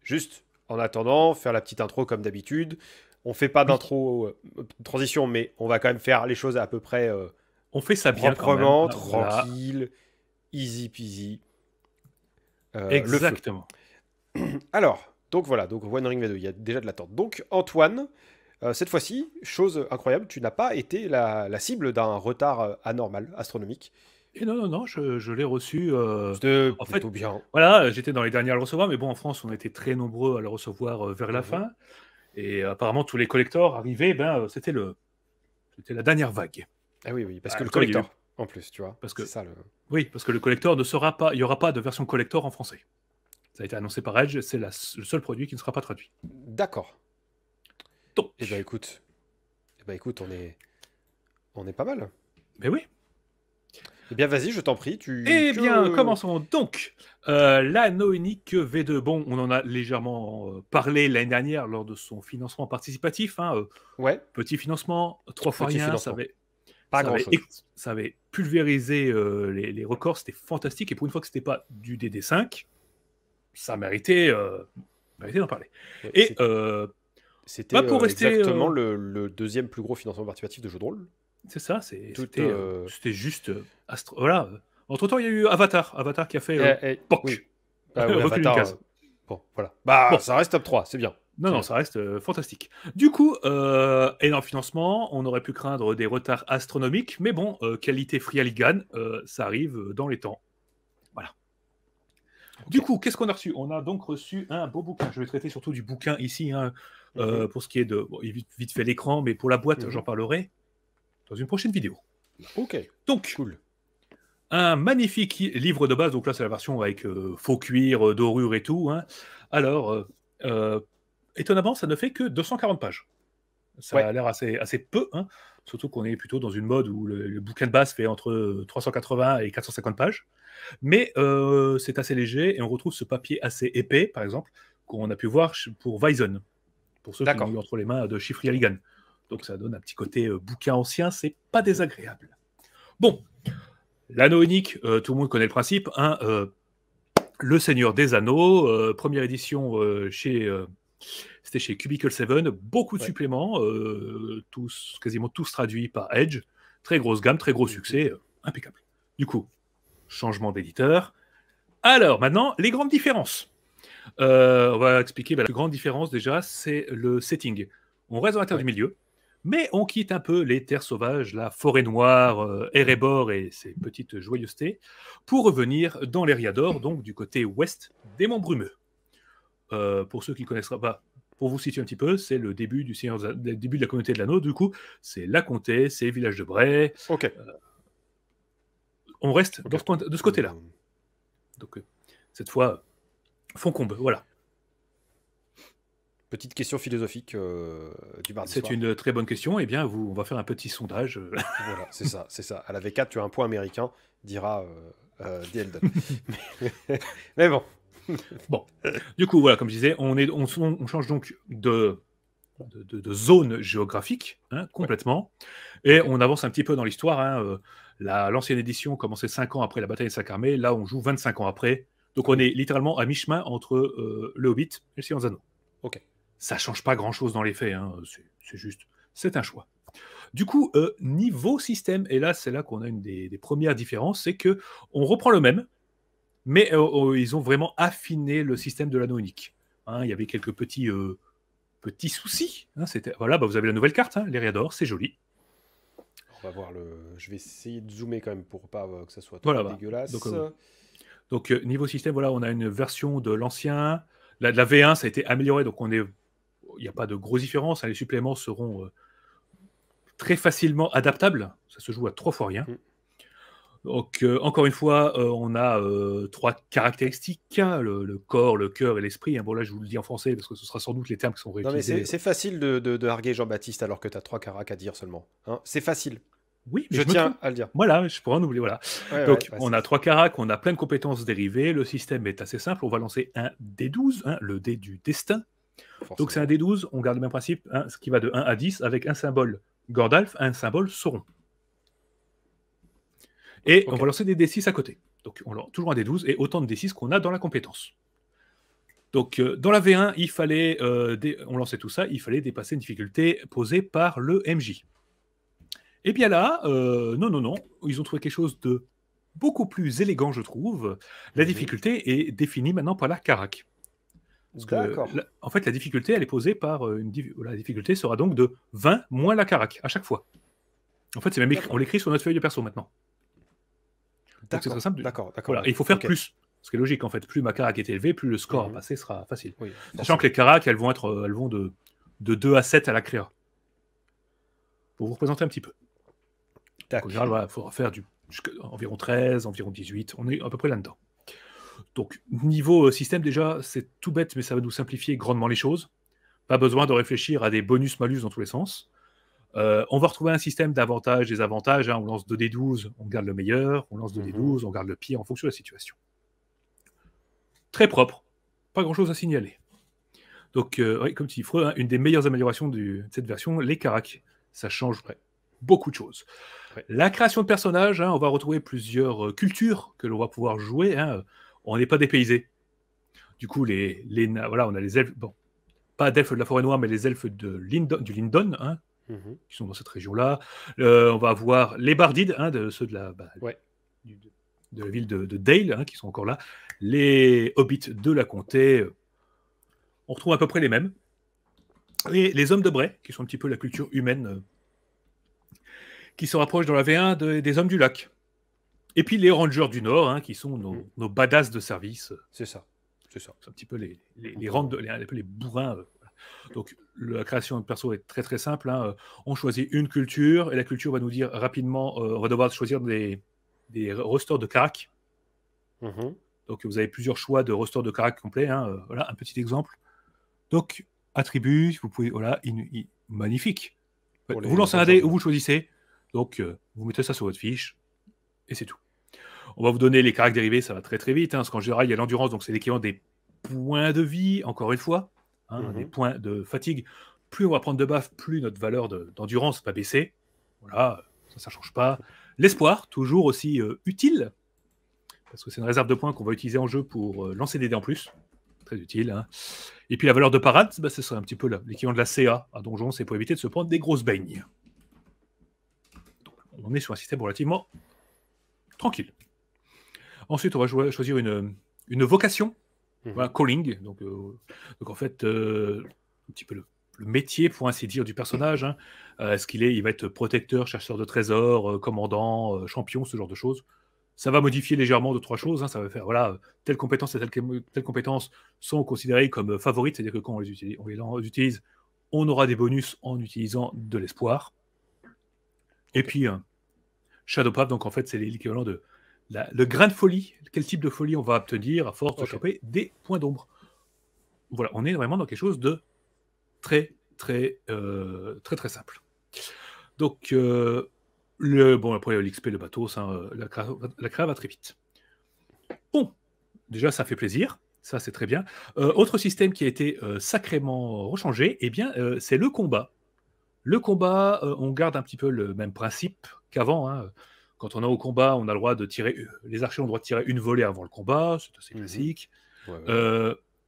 Juste, en attendant, faire la petite intro comme d'habitude. On fait pas Oui, d'intro transition, mais on va quand même faire les choses à peu près on fait ça bien quand même. proprement, Ah, voilà, tranquille, easy peasy. Le feu. exactement. Alors, donc voilà, donc One Ring V2, il y a déjà de l'attente. Donc Antoine, cette fois-ci, chose incroyable, tu n'as pas été la cible d'un retard anormal, astronomique. Et non, non, non, je l'ai reçu. C'était En fait, plutôt bien. voilà, j'étais dans les derniers à le recevoir, mais bon, en France, on était très nombreux à le recevoir vers la Mhm. fin. Et apparemment, tous les collectors arrivaient, c'était la dernière vague. Ah oui, oui, parce que Ah, le comme il y a eu, collector, en plus, tu vois, parce c'est que, ça le... oui, parce que le collector ne sera pas, il n'y aura pas de version collector en français. Ça a été annoncé par Edge, c'est le seul produit qui ne sera pas traduit. D'accord. Eh ben Donc, écoute, on est pas mal. mais oui. Eh bien vas-y, je t'en prie, tu... Eh bien, Que... commençons donc. L'anneau unique V2. Bon, on en a légèrement parlé l'année dernière lors de son financement participatif. Hein, Ouais, petit financement, 3 fois petit rien, financement. Pas ça avait, grand-chose. ça avait pulvérisé les records, c'était fantastique. Et pour une fois que c'était pas du DD5, ça méritait d'en parler. Ouais, Et c'était pour rester, exactement le deuxième plus gros financement participatif de jeu de rôle. c'est ça, Tout... c'était juste voilà. Entre-temps, il y a eu Avatar qui a fait oui. POC, Ah oui, recul d'une Avatar. case. Bon, voilà. Bah, Bon, ça reste top 3, c'est bien. non, C'est non, bien. ça reste fantastique. Du coup, énorme financement, on aurait pu craindre des retards astronomiques, mais bon, qualité Free Alligan, ça arrive dans les temps. Voilà. Ok. Du coup, qu'est-ce qu'on a reçu? On a donc reçu un beau bouquin. Je vais traiter surtout du bouquin ici, hein, Mhm, pour ce qui est de... Bon, vite fait l'écran, mais pour la boîte, mhm. j'en parlerai dans une prochaine vidéo. Ok, Donc, cool. un magnifique livre de base, donc là c'est la version avec faux cuir, dorure et tout. Hein. Alors, euh, étonnamment, ça ne fait que 240 pages. Ça Ouais, a l'air assez peu, hein, surtout qu'on est plutôt dans une mode où le bouquin de base fait entre 380 et 450 pages. Mais c'est assez léger et on retrouve ce papier assez épais, par exemple, qu'on a pu voir pour Weizen, pour ceux qui l'ont d'accord. eu entre les mains de Chiffry Halligan. Donc ça donne un petit côté bouquin ancien, c'est pas désagréable. Bon, l'anneau unique, tout le monde connaît le principe. Hein, le Seigneur des Anneaux, première édition c'était chez Cubicle 7, beaucoup de Ouais. suppléments, quasiment tous traduits par Edge. Très grosse gamme, très gros Mhm. succès, impeccable. Du coup, changement d'éditeur. Alors, maintenant, les grandes différences. On va expliquer la plus grande différence déjà, c'est le setting. On reste dans la Terre du Ouais. Milieu, mais on quitte un peu les terres sauvages, la forêt noire, Erebor et ses petites joyeusetés, pour revenir dans l'Eriador, donc du côté ouest des Monts Brumeux. Pour ceux qui ne connaissent pas, pour vous situer un petit peu, c'est le début le début de la communauté de l'anneau. Du coup, c'est la comté, c'est le village de Bray. Ok. On reste Ok. de ce côté-là. Donc, cette fois, Foncombe, voilà. Petite question philosophique du mardi C'est soir. une très bonne question. Eh bien, on va faire un petit sondage. Voilà, c'est ça, c'est ça. À la V4, tu as un point américain, dira The Eldon. Mais bon. Bon, du coup, voilà, comme je disais, on change donc de zone géographique hein, Ouais, complètement, et ok. on avance un petit peu dans l'histoire. Hein, l'ancienne édition commençait 5 ans après la bataille de Sac-Armé, là on joue 25 ans après, donc Ah on est oui, littéralement à mi-chemin entre le Hobbit et le Seigneur des Anneaux. ok. Ça change pas grand-chose dans les faits, hein, c'est juste, c'est un choix. Du coup, niveau système, et là c'est là qu'on a une des premières différences, c'est que on reprend le même, mais ils ont vraiment affiné le système de l'anneau unique. Hein, il y avait quelques petits soucis. Hein, voilà, vous avez la nouvelle carte, hein, l'Eriador, c'est joli. On va voir le... Je vais essayer de zoomer quand même pour pas que ça soit trop Voilà, voilà. Donc, dégueulasse. niveau système, voilà, on a une version de l'ancien. La V1, ça a été amélioré, donc il n'y a pas de grosse différence. Hein, les suppléments seront très facilement adaptables. Ça se joue à 3 fois rien. Hmm. Donc, encore une fois, on a 3 caractéristiques, hein, le corps, le cœur et l'esprit. Hein. Bon, là, je vous le dis en français parce que ce sera sans doute les termes qui sont Non mais réutilisés. c'est facile de harguer Jean-Baptiste alors que t'as 3 caracs à dire seulement. Hein, c'est facile. Oui, mais Je je me tiens trompe. à le dire. Voilà, je pourrais en oublier. Voilà. Ouais, ouais, Donc, ouais, on a 3 caracs, on a plein de compétences dérivées. Le système est assez simple. On va lancer un D12, hein, le dé du destin. Donc, c'est un forcément. D12. On garde le même principe, hein, ce qui va de 1 à 10, avec un symbole Gandalf, un symbole Sauron. Et on Ok. va lancer des D6 à côté. Donc, toujours un D12 et autant de D6 qu'on a dans la compétence. Donc, dans la V1, il fallait, on lançait tout ça, il fallait dépasser une difficulté posée par le MJ. Et bien là, non, ils ont trouvé quelque chose de beaucoup plus élégant, je trouve. La difficulté est définie maintenant par la carac. Parce que, D'accord. en fait, la difficulté, elle est posée par la difficulté sera donc de 20 moins la carac, à chaque fois. En fait, c'est même on l'écrit sur notre feuille de perso maintenant. Donc c'est très simple. D'accord. Voilà. Et il faut faire Ok. plus. Ce qui est logique, en fait. Plus ma carac est élevée, plus le score à Mhm. passer sera facile. Oui, Sachant que les caracs, elles vont de 2 à 7 à la créa. Pour vous représenter un petit peu. Donc, en général, voilà, il faudra faire environ 13, environ 18. On est à peu près là-dedans. Donc, niveau système, déjà, c'est tout bête, mais ça va nous simplifier grandement les choses. Pas besoin de réfléchir à des bonus-malus dans tous les sens. On va retrouver un système d'avantages et désavantages. On lance 2d12, on garde le meilleur. On lance 2d12, on garde le pire en fonction de la situation. Très propre. Pas grand-chose à signaler. Donc, comme tu dis, Freud, une des meilleures améliorations de cette version, les caracs. Ça change beaucoup de choses. Ouais. La création de personnages, on va retrouver plusieurs cultures que l'on va pouvoir jouer. On n'est pas dépaysé. Du coup, voilà, on a les elfes, bon, pas d'elfes de la forêt noire, mais les elfes du Lindon, qui sont dans cette région-là. On va avoir les bardides, ceux de la ville de Dale, qui sont encore là. Les hobbits de la comté, on retrouve à peu près les mêmes. Et les hommes de Bray, qui sont un petit peu la culture humaine, qui se rapprochent dans la V1 des hommes du lac. Et puis les rangers du Nord, qui sont nos badass de service. C'est ça. C'est un petit peu les bourrins. Donc la création de perso est très très simple. On choisit une culture et la culture va nous dire rapidement, on va devoir choisir des rosters de carac. Donc vous avez plusieurs choix de rosters de carac complet. Voilà un petit exemple. Donc attributs, vous pouvez, voilà, magnifique. Vous lancez un dé ou vous choisissez. Donc vous mettez ça sur votre fiche et c'est tout. On va vous donner les caracs dérivés, ça va très très vite, parce qu'en général, il y a l'endurance, donc c'est l'équivalent des points de vie, encore une fois, des points de fatigue. Plus on va prendre de baffe, plus notre valeur d'endurance va baisser. Voilà, ça ne change pas. L'espoir, toujours aussi utile, parce que c'est une réserve de points qu'on va utiliser en jeu pour lancer des dés en plus. Très utile. Et puis la valeur de parade, ce serait un petit peu l'équivalent de la CA à donjon, c'est pour éviter de se prendre des grosses beignes. Donc, on est sur un système relativement tranquille. Ensuite, on va choisir une vocation, voilà, calling. Donc en fait, un petit peu le métier, pour ainsi dire, du personnage. Est-ce il va être protecteur, chercheur de trésors, commandant, champion, ce genre de choses. Ça va modifier légèrement 2-3 choses. Ça va faire, voilà, telle compétence et telle compétence sont considérées comme favorites, c'est-à-dire que quand on les utilise, on aura des bonus en utilisant de l'espoir. Et puis, Shadowpath, donc en fait, c'est l'équivalent de le grain de folie. Quel type de folie on va obtenir à force de choper des points d'ombre. Voilà, on est vraiment dans quelque chose de très simple. Donc, après l'XP, le bateau, la créa va très vite. Bon, déjà, ça fait plaisir. Ça, c'est très bien. Autre système qui a été sacrément rechangé, c'est le combat. Le combat, on garde un petit peu le même principe qu'avant. Quand on est au combat, on a le droit de tirer. Les archers ont le droit de tirer une volée avant le combat, c'est assez classique.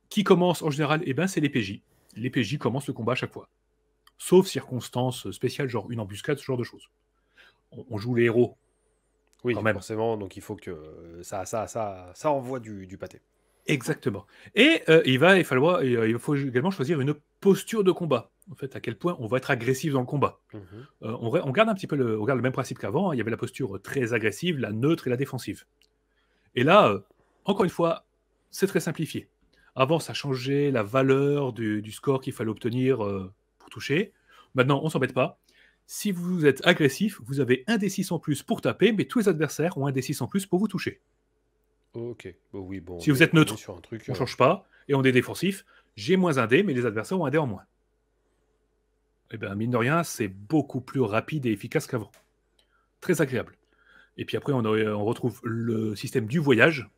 Qui commence en général, c'est les PJ. Les PJ commencent le combat à chaque fois. Sauf circonstances spéciales, genre une embuscade, ce genre de choses. On joue les héros. Oui, quand même. Forcément, donc il faut que ça envoie du pâté. Exactement. Et il faut également choisir une posture de combat. En fait, à quel point on va être agressif dans le combat. On garde un petit peu le même principe qu'avant. Il y avait la posture très agressive, la neutre et la défensive. Et là, encore une fois, c'est très simplifié. Avant, ça changeait la valeur du score qu'il fallait obtenir pour toucher. Maintenant, on ne s'embête pas. Si vous êtes agressif, vous avez un D6 en plus pour taper, mais tous les adversaires ont un D6 en plus pour vous toucher. Ok, oui, bon. Si vous êtes neutre, on ne change pas, et on est défensif, j'ai moins un dé, mais les adversaires ont un dé en moins. Eh bien, mine de rien, c'est beaucoup plus rapide et efficace qu'avant. Très agréable. Et puis après, on retrouve le système du voyage.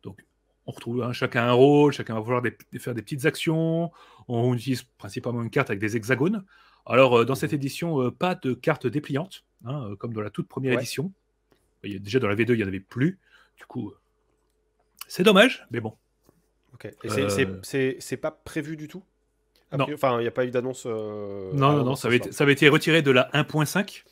Donc, on retrouve chacun un rôle, chacun va vouloir faire des petites actions. On utilise principalement une carte avec des hexagones. Alors, dans cette édition, pas de carte dépliante, comme dans la toute première édition. Déjà, dans la V2, il n'y en avait plus. Du coup, c'est dommage, mais bon. Ok. Et Euh, c'est pas prévu du tout? non, Enfin, il n'y a pas eu d'annonce non, allant non, dans ce sens-là. ça avait été retiré de la 1.5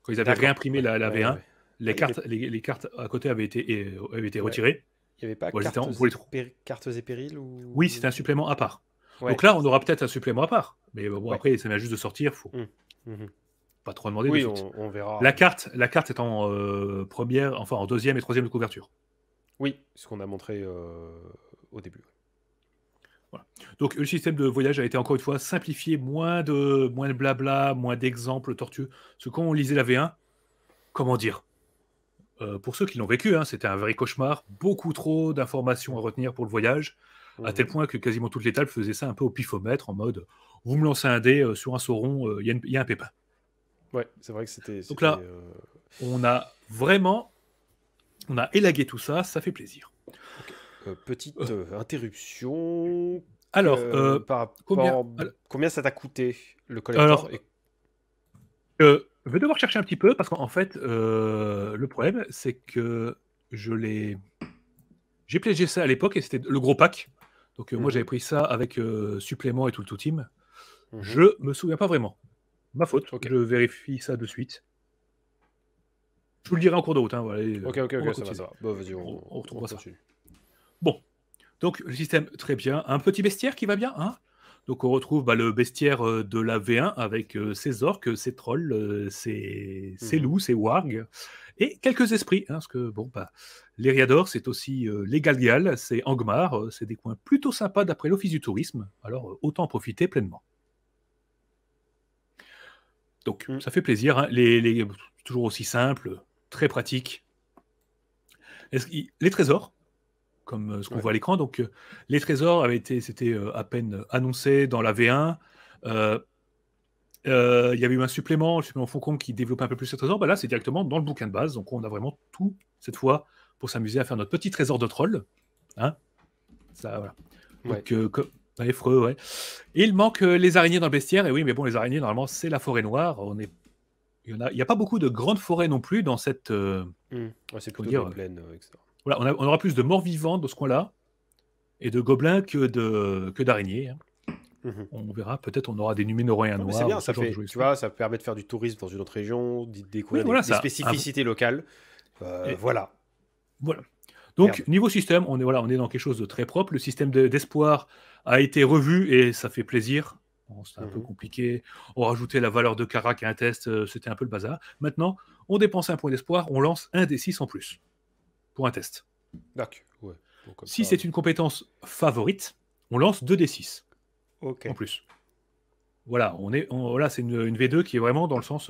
quand ils avaient D'accord. réimprimé Ouais. la Ouais, ouais, V1. ouais. Ouais, Les cartes à côté avaient été ouais. retirées. Il n'y avait pas Bon, elles étaient pour les trous. cartes et périls Oui, c'était un ou... supplément à part. Ouais. Donc là, on aura peut-être un supplément à part. Mais bon, Ouais. après, ça vient juste de sortir, faut Hmm. Mhm. pas trop demander de Oui, suite. on verra. La carte est en première, enfin en deuxième et troisième de couverture. Oui, ce qu'on a montré au début. Voilà. Donc le système de voyage a été encore une fois simplifié, moins de blabla, moins d'exemples tortueux. Parce que quand on lisait la V1, comment dire, pour ceux qui l'ont vécu, hein, c'était un vrai cauchemar, beaucoup trop d'informations à retenir pour le voyage, à tel Mhm. point que quasiment toutes les tables faisaient ça un peu au pifomètre, en mode vous me lancez un dé sur un sauron, il y a un pépin. Ouais, c'est vrai que Donc c'était là, on a vraiment, on a élagué tout ça, ça fait plaisir. ok. Euh, Petite interruption. alors, Par combien rapport... Combien ça t'a coûté le collector alors, et... je vais devoir chercher un petit peu parce qu'en fait, le problème, c'est que je l'ai. J'ai piégé ça à l'époque et c'était le gros pack. Donc, moi, j'avais Mhm. pris ça avec supplément et tout le tout team. Mhm. Je me souviens pas vraiment. Ma faute. Ok. Je vérifie ça de suite. Je vous le dirai en cours de route. Hein, voilà, Ok, ok, on va ok, ça va, continuer. ça va. Bah, vas-y, On on retrouvera ça. continue. Bon. Donc, le système, très bien. Un petit bestiaire qui va bien. Hein. Donc, on retrouve le bestiaire de la V1 avec ses orques, ses trolls, ses Mhm. loups, ses wargs et quelques esprits. Hein, parce que, bon, les Riador, c'est aussi les Galgal, c'est Angmar. C'est des coins plutôt sympas d'après l'Office du tourisme. Alors, autant en profiter pleinement. Donc, Mm. ça fait plaisir. Hein. Toujours aussi simple, très pratique. Les trésors, comme ce qu'on Ouais. voit à l'écran. Donc, les trésors c'était à peine annoncé dans la V1. Euh, il y avait eu un supplément, le supplément Foncombe qui développait un peu plus ces trésors. Là, c'est directement dans le bouquin de base. Donc, on a vraiment tout, cette fois, pour s'amuser à faire notre petit trésor de troll. Hein ça, voilà. Ouais. Donc, effreux, ouais. Et il manque les araignées dans le bestiaire. Et oui, mais bon, les araignées, normalement, c'est la forêt noire. Il n'y a pas beaucoup de grandes forêts non plus dans cette. Mm. Ouais, c'est Comment plutôt des dire plaines, etc. Voilà, on aura plus de morts vivants dans ce coin-là et de gobelins que d'araignées. Hein. Mhm. On verra, peut-être on aura des numénoréens Non, mais c'est noirs bien, ou ce ça genre de fait, joyeux tu trucs. vois, ça permet de faire du tourisme dans une autre région, d'y Oui, découvrir voilà, des ça. spécificités locales. Et, Voilà. voilà. Donc, Merde. niveau système, on est dans quelque chose de très propre. Le système d'espoir a été revu et ça fait plaisir. Bon, c'était un peu Mhm. compliqué. On rajoutait la valeur de Karak à un test, c'était un peu le bazar. Maintenant, on dépense un point d'espoir, on lance un des 6 en plus pour un test. D'accord. Ouais. Donc, comme Si ça. c'est une compétence favorite, on lance 2 des 6 Ok. en plus. Voilà, voilà, c'est une V2 qui est vraiment dans le sens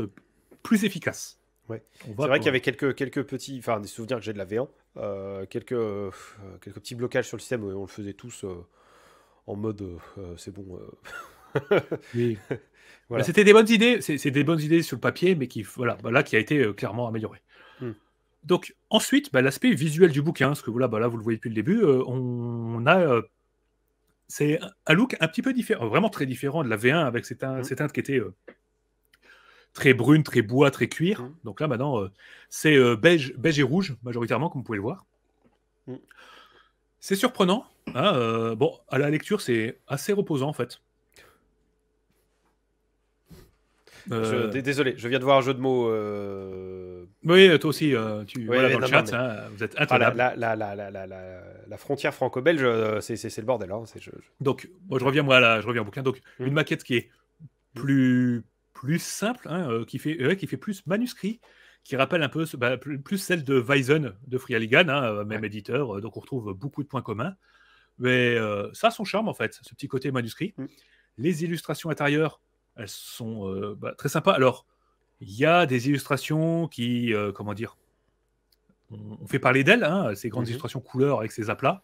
plus efficace. Ouais. On C'est va, vrai qu'il y voilà. avait quelques petits, enfin des souvenirs que j'ai de la V1, quelques petits blocages sur le système, on le faisait tous en mode c'est bon. Oui. Voilà. C'était des bonnes idées, c'est des bonnes idées sur le papier, mais qui, voilà, là, qui a été clairement amélioré. Hmm. Donc, ensuite, l'aspect visuel du bouquin, parce que là, vous le voyez depuis le début, on a. C'est un look un petit peu différent, vraiment très différent de la V1 avec cette Hmm. teinte qui était très brune, très bois, très cuir. Hmm. Donc là, maintenant, c'est beige et rouge, majoritairement, comme vous pouvez le voir. Hmm. C'est surprenant. Hein, bon, à la lecture, c'est assez reposant, en fait. Désolé, je viens de voir un jeu de mots. Oui, toi aussi, Oui, voilà, oui, dans le non, non, chat, mais hein, vous êtes ah, intenable. la frontière franco-belge, c'est le bordel. Hein, Donc, moi, ouais. je reviens au bouquin. Donc, Hmm. une maquette qui est Hmm. plus simple, hein, qui fait plus manuscrit, qui rappelle un peu plus celle de Weizen de Frialigan, hein, même Ouais. éditeur. Donc, on retrouve beaucoup de points communs. Mais ça a son charme, en fait, ce petit côté manuscrit. Hmm. Les illustrations intérieures, elles sont très sympas. Alors, il y a des illustrations qui, comment dire, on fait parler d'elles, hein, ces grandes Mhm. illustrations couleurs avec ces aplats.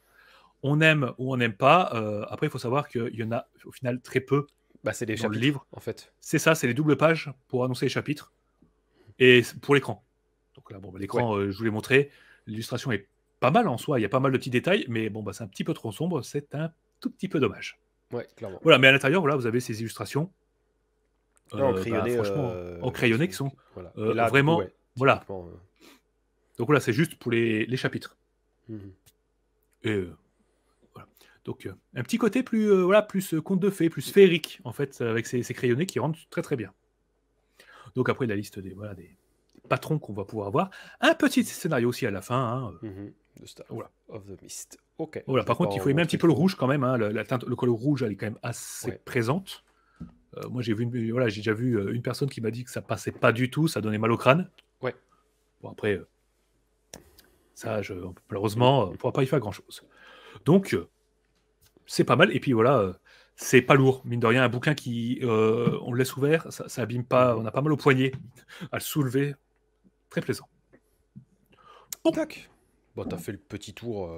On aime ou on n'aime pas. Après, il faut savoir qu'il y en a au final très peu Bah, c'est les dans le chapitres, livre. en fait. C'est ça, c'est les doubles pages pour annoncer les chapitres et pour l'écran. Donc là, Ouais. l'écran, je vous l'ai montré. L'illustration est pas mal en soi. Il y a pas mal de petits détails, mais c'est un petit peu trop sombre. C'est un tout petit peu dommage. Ouais, clairement. Voilà, mais à l'intérieur, voilà, vous avez ces illustrations, Là, en crayonné, franchement, en crayonné, qui sont voilà. Et là, du coup, vraiment, ouais, voilà. typiquement. Donc voilà, c'est juste pour les chapitres. Mhm. Et voilà. Donc, un petit côté plus, voilà, plus conte de fées, plus féerique, en fait, avec ces crayonnés qui rendent très très bien. Donc après, la liste des, voilà, des patrons qu'on va pouvoir avoir. Un petit scénario aussi à la fin. Hein. The Star Voilà. of the Mist. Ok. Voilà, Je par vais pas contre, il en faut aimer un montrer petit peu le trop. rouge quand même. Hein. La teinte, le color rouge, elle est quand même assez Ouais. présente. Moi, j'ai voilà, j'ai déjà vu une personne qui m'a dit que ça passait pas du tout, ça donnait mal au crâne. Ouais. Bon, après, ça, malheureusement, on ne pourra pas y faire grand-chose. Donc, c'est pas mal. Et puis voilà, c'est pas lourd. Mine de rien, un bouquin qui, on le laisse ouvert, ça abîme pas. On a pas mal au poignet à le soulever. Très plaisant. Bon. Tac. Bon, t'as fait le petit tour.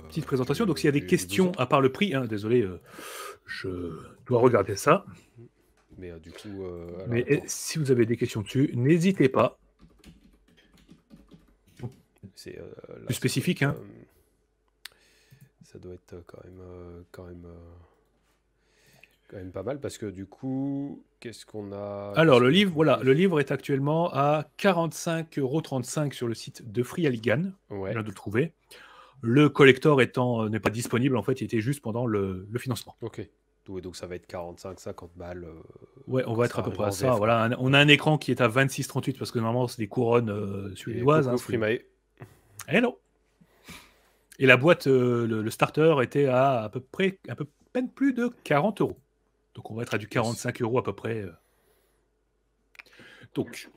Petite présentation. Donc, s'il y a des questions, à part le prix, hein, désolé, je dois regarder ça. Mais du coup. Mais si vous avez des questions dessus, n'hésitez pas. C'est plus spécifique, hein. Ça doit être quand même pas mal parce que du coup, qu'est-ce qu'on a? Alors le livre, voilà, le livre est actuellement à 45,35 € sur le site de Free Alligan. Ouais. Je viens de le trouver. Le collector étant n'est pas disponible, en fait, il était juste pendant le financement. Ok. Donc ça va être 45-50 balles. Ouais, on va être à peu près à ça. VF, voilà, on a un écran qui est à 26,38 parce que normalement c'est des couronnes suédoises. Coucou Freemae. Hello. Et la boîte, le starter était à peu près, peine plus de 40 €. Donc on va être à du 45 € à peu près. Donc,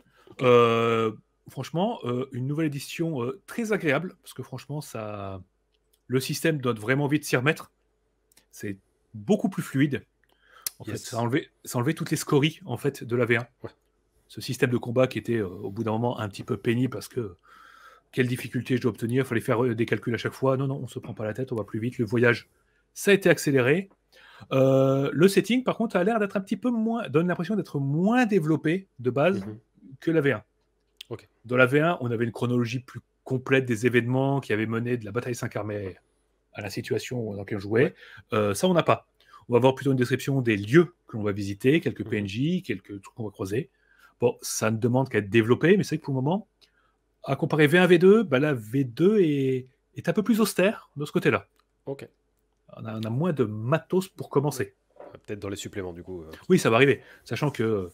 franchement, une nouvelle édition très agréable parce que franchement, le système donne vraiment envie de s'y remettre. C'est beaucoup plus fluide. En fait, ça a enlevé toutes les scories en fait de la V1. Ouais. Ce système de combat qui était au bout d'un moment un petit peu pénible parce que quelle difficulté je dois obtenir, il fallait faire des calculs à chaque fois. Non, on se prend pas la tête, on va plus vite. Le voyage, ça a été accéléré. Le setting, par contre, a l'air d'être un petit peu moins, donne l'impression d'être moins développé de base que la V1. Okay. Dans la V1, on avait une chronologie plus complète des événements qui avaient mené de la bataille Saint-Carmé à la situation dans laquelle on jouait. Ouais. Ça, on n'a pas. On va avoir plutôt une description des lieux que l'on va visiter, quelques PNJ, quelques trucs qu'on va croiser. Bon, ça ne demande qu'à être développé, mais c'est vrai que pour le moment, à comparer V1 V2, bah la V2 est un peu plus austère de ce côté-là. Ok. On a moins de matos pour commencer. Peut-être dans les suppléments, du coup. Oui, ça va arriver. Sachant que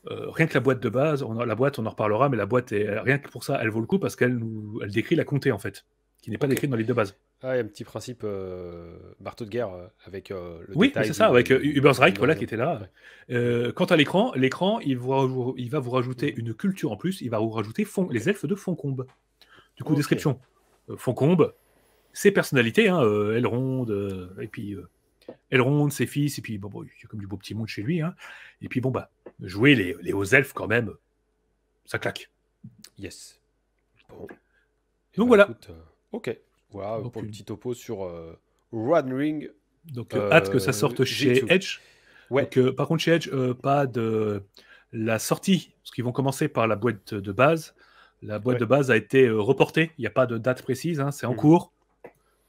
rien que la boîte de base, on en reparlera, mais la boîte, rien que pour ça, elle vaut le coup parce qu'elle décrit la comté, en fait, qui n'est pas décrite dans les deux bases. Ah, il y a un petit principe marteau de guerre avec le oui, détail. Oui, c'est ça, avec Ubersreich, voilà, qui était là. Ouais. Quant à l'écran, il va vous rajouter une culture en plus, il va vous rajouter les elfes de Foncombe. Du coup, description. Foncombe, ses personnalités, hein, Elrond, et puis Elrond, ses fils, et puis bon, il y a comme du beau petit monde chez lui. Hein. Et puis bon, bah, jouer les hauts elfes quand même, ça claque. Yes. Bon. Donc voilà. Écoute, ok. Voilà donc, pour le petit topo sur One Ring. Donc hâte que ça sorte chez Edge. Ouais. Donc, par contre, chez Edge, pas de la sortie, parce qu'ils vont commencer par la boîte de base. La boîte de base a été reportée. Il n'y a pas de date précise, hein, c'est en cours.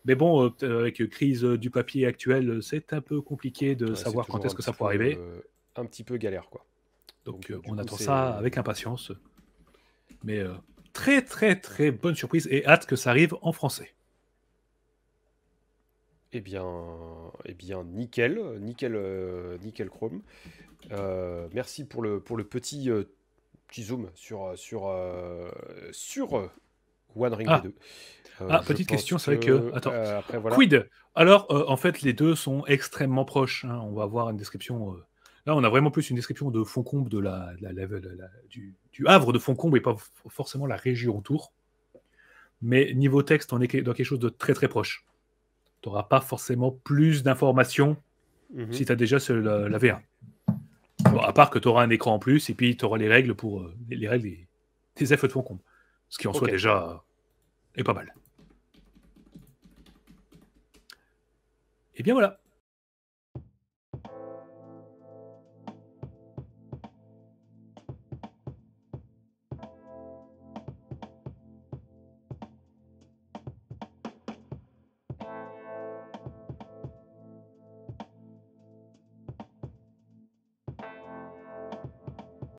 Mais bon, avec crise du papier actuelle, c'est un peu compliqué de savoir quand est-ce que ça pourra arriver. Un petit peu galère, quoi. Donc on attend ça avec impatience. Mais très très très bonne surprise et hâte que ça arrive en français. Eh bien nickel Chrome. Merci pour le petit zoom sur One Ring V2. Petite question, c'est vrai que... Attends, après, voilà. Quid. Alors, en fait, les deux sont extrêmement proches. Hein. On va avoir une description... Là, on a vraiment plus une description de Foncombe, du havre de Foncombe et pas forcément la région autour. Mais niveau texte, on est dans quelque chose de très très proche. Tu n'auras pas forcément plus d'informations si tu as déjà la V1. Bon, à part que tu auras un écran en plus et puis tu auras les règles pour les règles des elfes de Foncombe. Ce qui en soit déjà est pas mal. Et bien voilà.